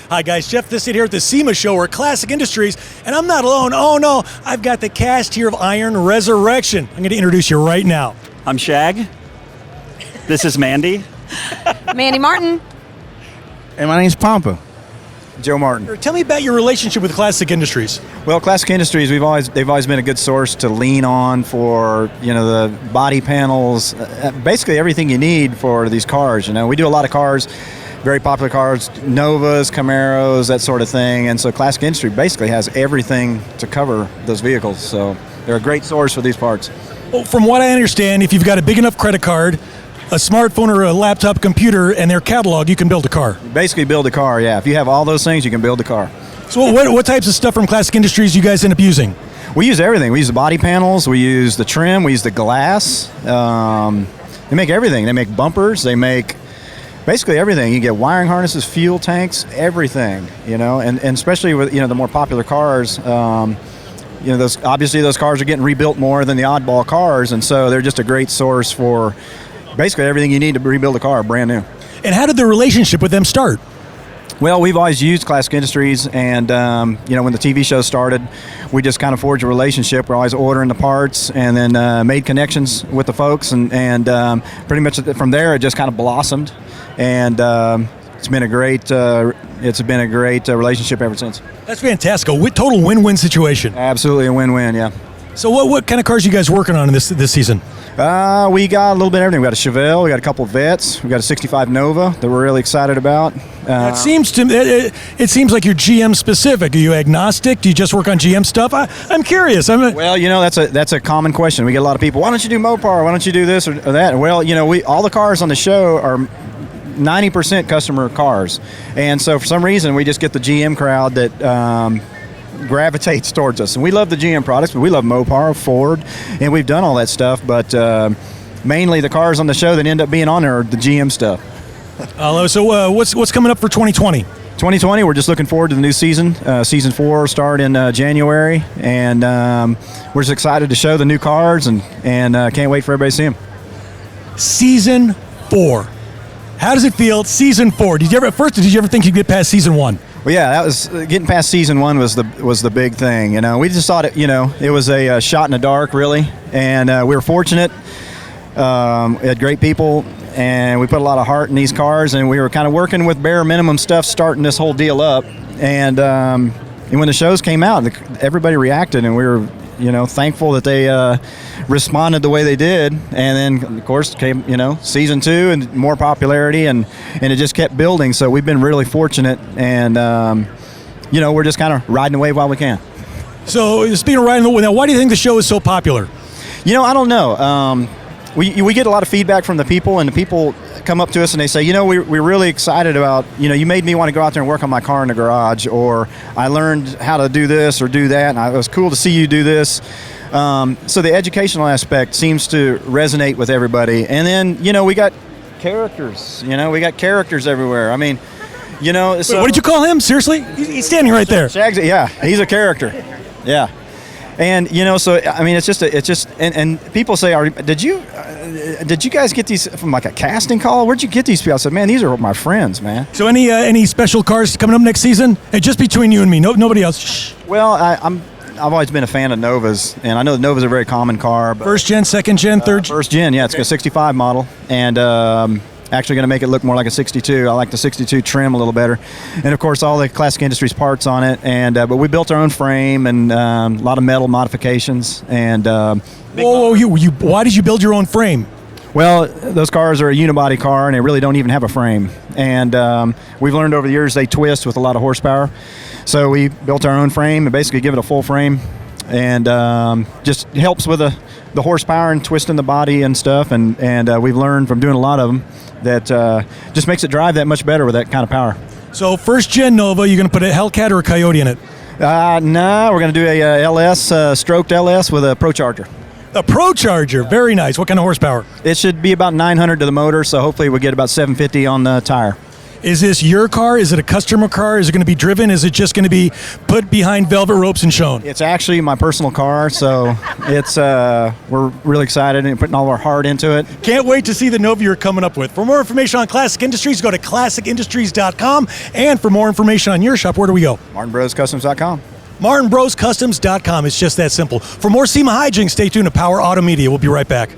Hi guys, Jeff Thissett here at the SEMA show or Classic Industries, and I'm not alone. Oh no, I've got the cast here of Iron Resurrection. I'm going to introduce you right now. I'm Shag. This is Mandy. Mandy Martin. And my name's Pampa. Joe Martin. Tell me about your relationship with Classic Industries. Well, Classic Industries, they've always been a good source to lean on for, the body panels, basically everything you need for these cars. We do a lot of cars, very popular cars, Novas, Camaros, that sort of thing. And so Classic Industry basically has everything to cover those vehicles. So they're a great source for these parts. Well, from what I understand, if you've got a big enough credit card, a smartphone or a laptop computer, and their catalog, you can build a car. Basically build a car, yeah. If you have all those things, you can build a car. So what types of stuff from Classic Industries you guys end up using? We use everything. We use the body panels, we use the trim, we use the glass. They make everything. They make bumpers, they make basically everything. You get wiring harnesses, fuel tanks, everything, and especially with, the more popular cars, those cars are getting rebuilt more than the oddball cars, and so they're just a great source for basically everything you need to rebuild a car, brand new. And how did the relationship with them start? Well, we've always used Classic Industries, and when the TV show started, we just kind of forged a relationship. We're always ordering the parts, and then made connections with the folks, and pretty much from there it just kind of blossomed, and it's been a great relationship ever since. That's fantastic. A total win-win situation. Absolutely a win-win, yeah. So what kind of cars are you guys working on in this season? We got a little bit of everything. We got a Chevelle, we got a couple of Vets, we got a 65 Nova that we're really excited about. It seems like you're GM specific. Are you agnostic? Do you just work on GM stuff? I'm curious. Well, that's a common question. We get a lot of people, why don't you do Mopar? Why don't you do this or that? Well, all the cars on the show are 90% customer cars. And so for some reason, we just get the GM crowd that gravitates towards us. And we love the GM products, but we love Mopar, Ford, and we've done all that stuff. But mainly the cars on the show that end up being on there are the GM stuff. So what's coming up for 2020? 2020, we're just looking forward to the new season. Season 4 start in January, and we're just excited to show the new cars, and can't wait for everybody to see them. Season 4. How does it feel? Season 4. Did you ever think you'd get past season 1? Well, yeah, that was getting past season 1 was the big thing. We just thought it was a shot in the dark, really, and we were fortunate. We had great people, and we put a lot of heart in these cars, and we were kind of working with bare minimum stuff, starting this whole deal up. And when the shows came out, everybody reacted, and we were thankful that they responded the way they did. And then, of course, came, season 2 and more popularity, and it just kept building. So we've been really fortunate, and, we're just kind of riding the wave while we can. So speaking of riding the wave, now, why do you think the show is so popular? I don't know. We get a lot of feedback from the people, and the people come up to us and they say, we're really excited about, you made me want to go out there and work on my car in the garage, or I learned how to do this or do that, and it was cool to see you do this. So the educational aspect seems to resonate with everybody. And then, we got characters, we got characters everywhere. I mean, so... Wait, what did you call him? Seriously? He's standing right there. Shags, yeah, he's a character. Yeah. And so I mean, it's just and people say, did you guys get these from like a casting call? Where'd you get these people? I said, man, these are my friends, man. So any special cars coming up next season? Hey, just between you and me, nobody else. Shh. Well, I've always been a fan of Novas, and I know the Nova's a very common car. But, first gen, second gen, third gen? First gen, yeah, it's a 65 model, and actually going to make it look more like a 62. I like the 62 trim a little better, and of course all the Classic Industries parts on it. And but we built our own frame and a lot of metal modifications. And why did you build your own frame? Well, those cars are a unibody car, and they really don't even have a frame. And we've learned over the years they twist with a lot of horsepower. So we built our own frame and basically give it a full frame, and just helps with the horsepower and twisting the body and stuff. And we've learned from doing a lot of them that just makes it drive that much better with that kind of power. So first gen Nova, you're going to put a Hellcat or a Coyote in it? No, we're going to do a LS, stroked LS with a Pro Charger. A Pro Charger, very nice. What kind of horsepower? It should be about 900 to the motor, so hopefully we'll get about 750 on the tire. Is this your car? Is it a customer car? Is it going to be driven? Is it just going to be put behind velvet ropes and shown? It's actually my personal car, so it's we're really excited and putting all our heart into it. Can't wait to see the Nova you're coming up with. For more information on Classic Industries, go to classicindustries.com. And for more information on your shop, where do we go? MartinBrosCustoms.com. MartinBrosCustoms.com. It's just that simple. For more SEMA hijinks, stay tuned to Power Automedia. We'll be right back.